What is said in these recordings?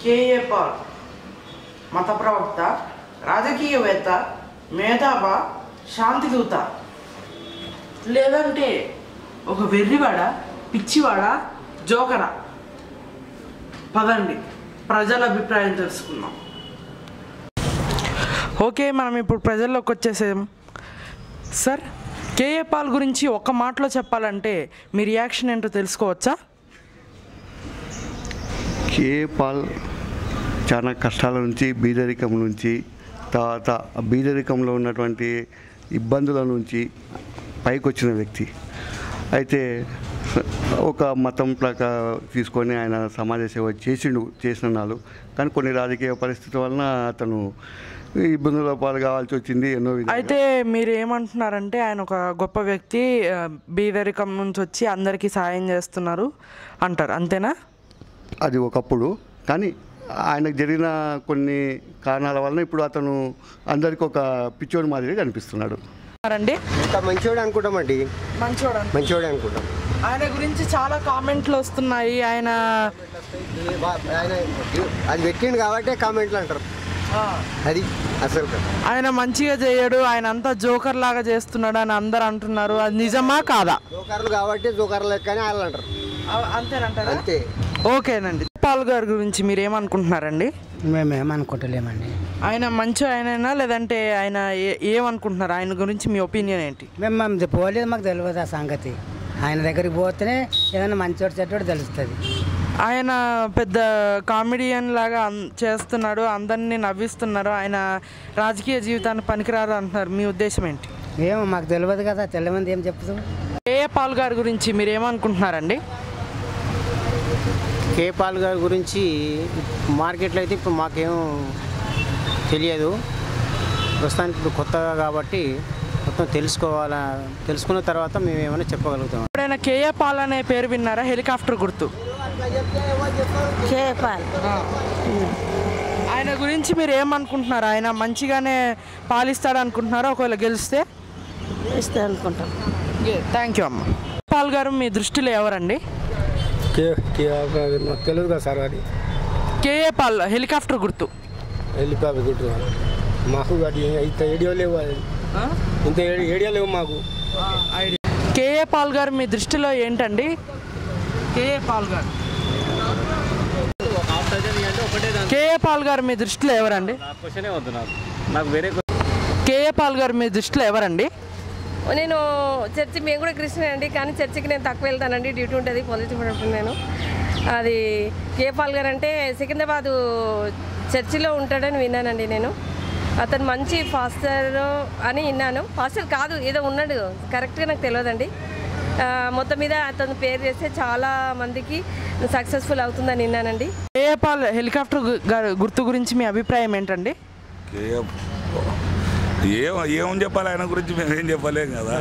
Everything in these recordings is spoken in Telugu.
కేఏ పాల్ మత ప్రవక్త, రాజకీయవేత్త, మేధావ, శాంతిదూత, లేదంటే ఒక వెర్రివాడ, పిచ్చివాడ, జోకరా? పదండి ప్రజల అభిప్రాయం తెలుసుకుందాం. ఓకే, మనం ఇప్పుడు ప్రజల్లోకి వచ్చేసాం. సార్, కేఏ పాల్ గురించి ఒక్క మాటలో చెప్పాలంటే మీ రియాక్షన్ ఏంటో తెలుసుకోవచ్చా? కేఏ పాల్ చాలా కష్టాల నుంచి, బీదరికం నుంచి, తర్వాత బీదరికంలో ఉన్నటువంటి ఇబ్బందుల నుంచి పైకి వచ్చిన వ్యక్తి. అయితే ఒక మతం తీసుకొని ఆయన సమాజ సేవ చేసిన నాలు, కానీ కొన్ని రాజకీయ పరిస్థితుల వలన అతను ఇబ్బందుల పాలు కావాల్సి వచ్చింది ఎన్నో. అయితే మీరు ఏమంటున్నారంటే ఆయన ఒక గొప్ప వ్యక్తి, బీదరికం నుంచి వచ్చి అందరికీ సాయం చేస్తున్నారు అంటారు, అంతేనా? అది ఒకప్పుడు, కానీ ఆయనకు జరిగిన కొన్ని కారణాల వలన ఇప్పుడు అతను అందరికి ఒక పిచ్చోడి మాదిరిగా కనిపిస్తున్నాడు. ఇంకా మంచోడు అనుకుంటామండి, మంచోడు అనుకుంటాం. ఆయన గురించి చాలా కామెంట్లు వస్తున్నాయి. ఆయన అది పెట్టిండు కాబట్టి కామెంట్లు అంటారు. అది అసలు ఆయన మంచిగా చేయడు, ఆయన అంతా జోకర్ లాగా చేస్తున్నాడు అని అందరు అంటున్నారు. అది నిజమా కాదా? జోకర్లు కాబట్టి జోకర్లు లెక్కనే వాళ్ళు అంటారు. అంతేనంటారా? అంతే. ఓకేనండి. పాల్ గారి గురించి మీరు ఏమనుకుంటున్నారండి? మేమేమనుకుంటలేమండి. ఆయన మంచి ఆయనైనా లేదంటే ఆయన ఏమనుకుంటున్నారు? ఆయన గురించి మీ ఒపీనియన్ ఏంటి? మేము పోలేదు, మాకు తెలియదు ఆ సంగతి. ఆయన దగ్గరికి పోతేనే ఏదైనా మంచోడు చెడ్డోడు తెలుస్తుంది. ఆయన పెద్ద కామెడియన్ లాగా చేస్తున్నాడు, అందరినీ నవ్విస్తున్నారు. ఆయన రాజకీయ జీవితాన్ని పనికిరారు అంటున్నారు. మీ ఉద్దేశం ఏంటి? ఏమో మాకు తెలియదు కదా, తెలియమంది ఏం చెప్తూ. కేఏ పాల్ గారి గురించి మీరు ఏమనుకుంటున్నారండి? కేఏ పాల్ గారి గురించి మార్కెట్లో అయితే ఇప్పుడు మాకేం తెలియదు. ప్రస్తుతానికి ఇప్పుడు కొత్తగా కాబట్టి మొత్తం తెలుసుకున్న తర్వాత మేము ఏమైనా చెప్పగలుగుతాం. ఎప్పుడైనా కేఏ పాల్ అనే పేరు విన్నారా? హెలికాప్టర్ గుర్తు. కేఏ పాల్ ఆయన గురించి మీరు ఏమనుకుంటున్నారు? ఆయన మంచిగానే పాలిస్తాడు అనుకుంటున్నారా? ఒకవేళ గెలిస్తే ఇస్తే అనుకుంటాం. థ్యాంక్ యూ అమ్మ. పాల్ గారు మీ దృష్టిలో ఎవరండి? తెలియదు కదా సార్, అది కేఏ పాల్ హెలికాప్టర్ గుర్తు. హెలికాప్టర్ గుర్తు మాకు ఇంత ఏడియో లేవు, ఇంత ఏడియో లేవు మాకు. కేఏ పాల్ గారు మీ దృష్టిలో ఏంటండి? కేఏ పాల్ గారు కేఏ పాల్ గారు మీ దృష్టిలో ఎవరండి? కేఏ పాల్ గారు మీ దృష్టిలో ఎవరండి? నేను చర్చి, మేము కూడా క్రిస్టియన్ అండి, కానీ చర్చికి నేను తక్కువ వెళ్తానండి, డ్యూటీ ఉంటుంది, పాజిటివ్ ఉంటుంది. నేను అది కేఏ పాల్ గారు అంటే సికింద్రాబాదు చర్చిలో ఉంటాడని విన్నానండి. నేను అతను మంచి పాస్టర్ అని విన్నాను. పాస్టర్ కాదు, ఏదో ఉన్నాడు, కరెక్ట్గా నాకు తెలియదండి. మొత్తం మీద అతను పేరు చేస్తే చాలా మందికి సక్సెస్ఫుల్ అవుతుందని విన్నానండి. కేఏ పాల్ హెలికాప్టర్ గుర్తు గురించి మీ అభిప్రాయం ఏంటండి? ఏమని చెప్పాలి ఆయన గురించి? మేమేం చెప్పలేం కదా.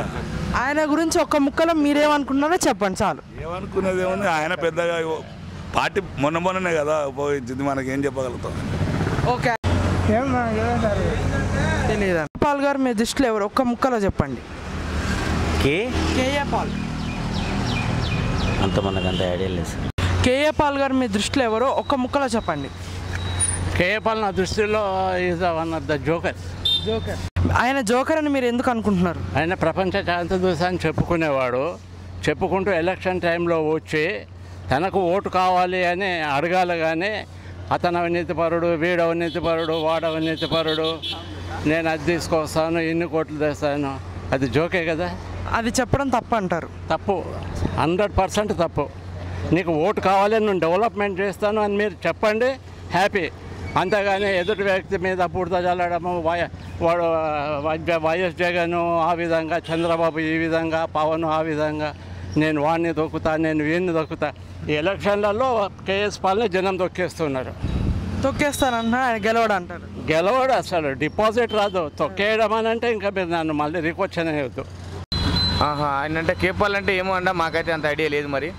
ఆయన గురించి ఒక్క ముక్కలో మీరేమనుకున్నారో చెప్పండి చాలు. ఏమనుకున్నది ఏముంది, ఆయన పెద్దగా పార్టీ మొన్ననే కదా ఉపయోగించింది, మనకేం చెప్పగలుగుతాం? ఓకే, తెలియదు. పాల్ గారు మీ దృష్టిలో ఎవరు? ఒక్క ముక్కలో చెప్పండి. కేఏ పాల్. అంత మనకంత ఐడియా లేదు సార్. కేఏ పాల్ గారు మీ దృష్టిలో ఎవరో ఒక్క ముక్కలో చెప్పండి. కేఏ పాల్ నా దృష్టిలో is one of the joker. ఆయన జోకర్ అని మీరు ఎందుకు అనుకుంటున్నారు? ఆయన ప్రపంచ శాంతిదూత అని చెప్పుకుంటూ ఎలక్షన్ టైంలో వచ్చి తనకు ఓటు కావాలి అని అడగాలి, కానీ అతను అవినీతిపరుడు, వీడు అవినీతిపరుడు, వాడు అవినీతిపరుడు, నేను అది తీసుకొస్తాను, ఇన్ని కోట్లు తెస్తాను, అది జోకే కదా. అది చెప్పడం తప్పు అంటారు? తప్పు, 100% తప్పు. నీకు ఓటు కావాలి, నేను డెవలప్మెంట్ చేస్తాను అని మీరు చెప్పండి, హ్యాపీ. అంతేగాని ఎదుటి వ్యక్తి మీద పూర్తి చల్లడము, వాడు వైఎస్ జగన్ ఆ విధంగా, చంద్రబాబు ఈ విధంగా, పవన్ ఆ విధంగా, నేను వాడిని దొక్కుతా, నేను వీడిని దొక్కుతా. ఈ ఎలక్షన్లలో కేఎస్ పాల్ని జనం తొక్కేస్తానన్నా ఆయన గెలవడు అంటారు. గెలవడు, అసలు డిపాజిట్ రాదు. తొక్కేయడం అని అంటే ఇంకా మీరు నన్ను మళ్ళీ రిక్వెషన్ అయ్యొద్దు. ఆయన అంటే కేపాలంటే ఏమో అంట, మాకైతే అంత ఐడియా లేదు. మరి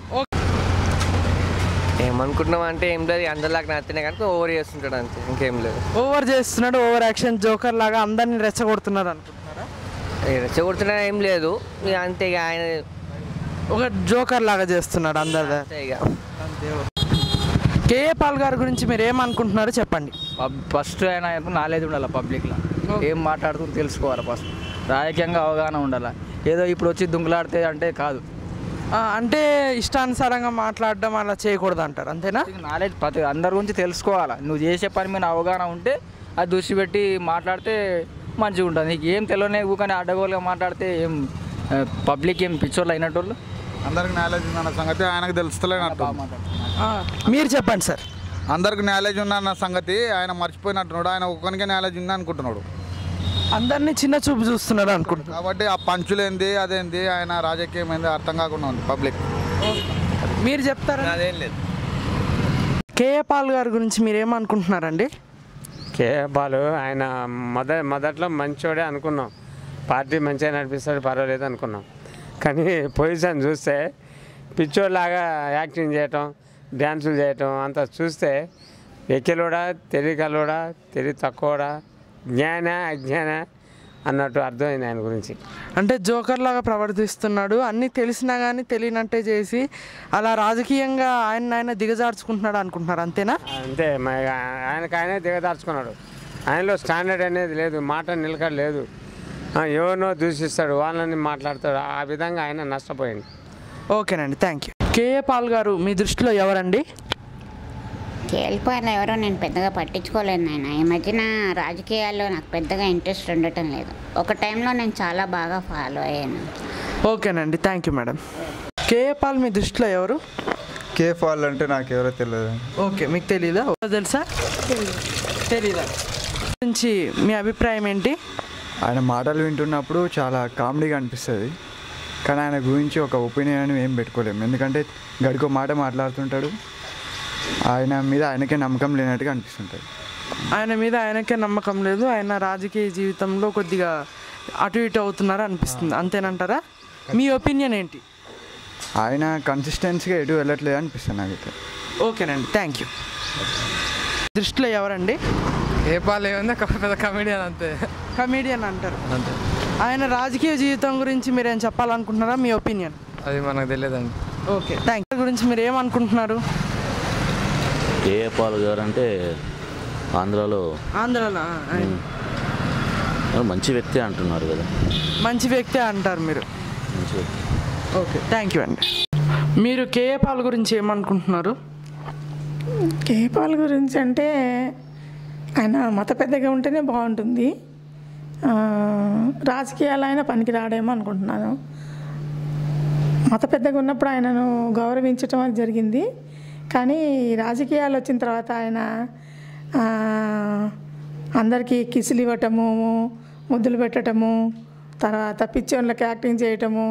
ఏమనుకుంటున్నాం అంటే ఏం లేదు, అందరిలాగా నచ్చినాయి కానీ ఓవర్ చేస్తుంటాడు అంతే, ఇంకేం లేదు. ఓవర్ చేస్తున్నాడు, ఓవర్ యాక్షన్, జోకర్ లాగా అందరినీ రెచ్చగొడుతున్నారు అనుకుంటున్నారా? రెచ్చగొడుతున్నా ఏం లేదు, అంతే. ఇక ఆయన ఒక జోకర్ లాగా చేస్తున్నాడు అందరు. కేఏ పాల్ గారి గురించి మీరు ఏమనుకుంటున్నారో చెప్పండి. ఫస్ట్ ఆయన నాలెడ్జ్ ఉండాలి, పబ్లిక్లో ఏం మాట్లాడుతుందో తెలుసుకోవాలి. ఫస్ట్ రాజకీయంగా అవగాహన ఉండాలి. ఏదో ఇప్పుడు వచ్చి దుంకులాడితే అంటే కాదు. అంటే ఇష్టానుసారంగా మాట్లాడడం అలా చేయకూడదు అంటారు, అంతేనా? నాలెడ్జ్ ప్రతి అందరి గురించి తెలుసుకోవాలి. నువ్వు చేసే పని మీద అవగాహన ఉంటే అది దృష్టి పెట్టి మాట్లాడితే మంచిగా ఉంటుంది. నీకు ఏం తెలియనే ఊకనే అడ్డగోలుగా మాట్లాడితే ఏం పబ్లిక్ ఏం పిచ్చోళ్ళు అయినట్టు. అందరికి నాలెడ్జ్ ఉందన్న సంగతి ఆయనకు తెలుస్తలేనట్టు. మీరు చెప్పండి సార్. అందరికి నాలెడ్జ్ ఉందన్న సంగతి ఆయన మర్చిపోయినట్టున్నాడు. ఆయన ఒక్కనికే నాలెడ్జ్ ఉంది అనుకుంటున్నాడు, అందరినీ చిన్న చూపు చూస్తున్నాడు అనుకుంటున్నాడు. కాబట్టి ఆ పంచులేంది అదేంది ఆయన రాజకీయం ఏంది అర్థం కాకుండా ఉంది పబ్లిక్. మీరు చెప్తారా? అదేం లేదు. కేఏ పాల్ గారి గురించి మీరు ఏమనుకుంటున్నారండి? కేఏ పాల్ ఆయన మొదట్లో మంచోడే అనుకున్నాం, పార్టీ మంచిగా నడిపిస్తాడు పర్వాలేదు అనుకున్నాం. కానీ పొజిషన్ చూస్తే పిచ్చోడ్లాగా యాక్టింగ్ చేయటం, డ్యాన్సులు చేయటం అంతా చూస్తే ఎక్కిలోడా తెలియకలోడా తెలివి తక్కువడా జ్ఞాన అజ్ఞాన అన్నట్టు అర్థమైంది ఆయన గురించి. అంటే జోకర్ లాగా ప్రవర్తిస్తున్నాడు, అన్నీ తెలిసినా కానీ తెలియనట్టే చేసి అలా రాజకీయంగా ఆయన దిగజార్చుకుంటున్నాడు అనుకుంటున్నారు, అంతేనా? అంతే, ఆయనకు దిగదార్చుకున్నాడు. ఆయనలో స్టాండర్డ్ అనేది లేదు, మాట నిలకడ లేదు. ఎవరినో దూషిస్తాడు, వాళ్ళని మాట్లాడతాడు, ఆ విధంగా ఆయన నష్టపోయింది. ఓకేనండి, థ్యాంక్ యూ. కేఏ పాల్ గారు మీ దృష్టిలో ఎవరండి? కేఏ పాల్ ఎవరో నేను పెద్దగా పట్టించుకోలేను నాయన. ఈ మధ్యన రాజకీయాల్లో నాకు పెద్దగా ఇంట్రెస్ట్ ఉండటం లేదు. ఒక టైంలో నేను చాలా బాగా ఫాలో అయ్యాను. ఓకేనండి, thank you madam. KA Paul మీ దృష్టిలో ఎవరు? కేఏ పాల్ అంటే నాకు ఎవరో తెలియదు. ఓకే, మీకు తెలీదా? తెలుసా? తెలీదా? గురించి మీ అభిప్రాయం ఏంటి? ఆయన మాటలు వింటున్నప్పుడు చాలా కామెడీగా అనిపిస్తుంది, కానీ ఆయన గురించి ఒక ఒపీనియన్ ఏం పెట్టుకోలేము. ఎందుకంటే గడికో మాట మాట్లాడుతుంటాడు, ఆయన మీద ఆయనకే నమ్మకం లేనట్టుగా అనిపిస్తుంటుంది. ఆయన మీద ఆయనకే నమ్మకం లేదు, ఆయన రాజకీయ జీవితంలో కొద్దిగా అటు ఇటు అవుతున్నారు అనిపిస్తుంది, అంతేనంటారా? మీ ఒపీనియన్ ఏంటి? ఆయన కన్సిస్టెన్సీగా ఎటు వెళ్ళట్లేదు అనిపిస్తుంది నాకైతే. ఓకేనండి, థ్యాంక్ యూ. దృష్టిలో ఎవరండి? కేఏ పాల్ ఏముంది, పెద్ద కమెడియన్, అంతే. కమెడియన్ అంటారు అంతే. ఆయన రాజకీయ జీవితం గురించి మీరేం చెప్పాలనుకుంటున్నారా? మీ ఒపీనియన్? అది మనకు తెలియదండి. Okay, thank you. గురించి మీరు ఏమనుకుంటున్నారు? కేఏ పాల్ గారు అంటే ఆంధ్రాలో మంచి వ్యక్తి అంటున్నారు కదా. మంచి వ్యక్తి అంటారు మీరు? మంచి వ్యక్తి. ఓకే, థ్యాంక్ యూ అండి. మీరు కేఏ పాల్ గురించి ఏమనుకుంటున్నారు? కేఏ పాల్ గురించి అంటే ఆయన మత పెద్దగా ఉంటేనే బాగుంటుంది, రాజకీయాలు ఆయన పనికి రాడేమో అనుకుంటున్నాను. మత పెద్దగా ఉన్నప్పుడు ఆయనను గౌరవించటం అది జరిగింది, కానీ రాజకీయాలు వచ్చిన తర్వాత ఆయన అందరికీ కిసులు ఇవ్వటము, ముద్దులు పెట్టడము, తర్వాత పిచ్చోళ్ళకి యాక్టింగ్ చేయటము,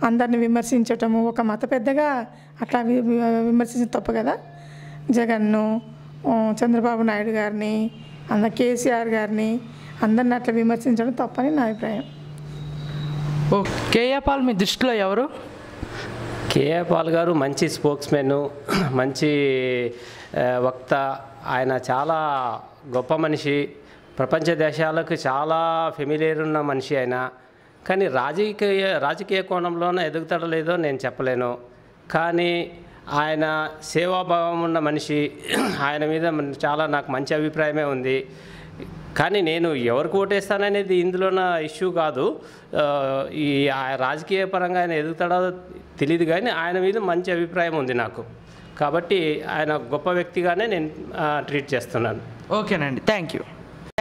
అందరిని విమర్శించటము, ఒక మత పెద్దగా అట్లా విమర్శించడం తప్పు కదా. జగన్ను, చంద్రబాబు నాయుడు గారిని, కేసీఆర్ గారిని అందరిని అట్లా విమర్శించడం తప్పని నా అభిప్రాయం. కేఏ పాల్ మీ దృష్టిలో ఎవరు? కేఏ పాల్ గారు మంచి స్పోక్స్మెన్, మంచి వక్త. ఆయన చాలా గొప్ప మనిషి, ప్రపంచ దేశాలకు చాలా ఫెమిలియర్ ఉన్న మనిషి ఆయన. కానీ రాజకీయ కోణంలోనే ఎదుగుతాడో లేదో నేను చెప్పలేను. కానీ ఆయన సేవాభావం ఉన్న మనిషి, ఆయన మీద చాలా నాకు మంచి అభిప్రాయమే ఉంది. కానీ నేను ఎవరికి ఓటేస్తాననేది ఇందులో నా ఇష్యూ కాదు. ఈ రాజకీయ పరంగా ఆయన ఎదుగుతాడో తెలియదు, కానీ ఆయన మీద మంచి అభిప్రాయం ఉంది నాకు. కాబట్టి ఆయన గొప్ప వ్యక్తిగానే నేను ట్రీట్ చేస్తున్నాను. ఓకేనండి, థ్యాంక్ యూ.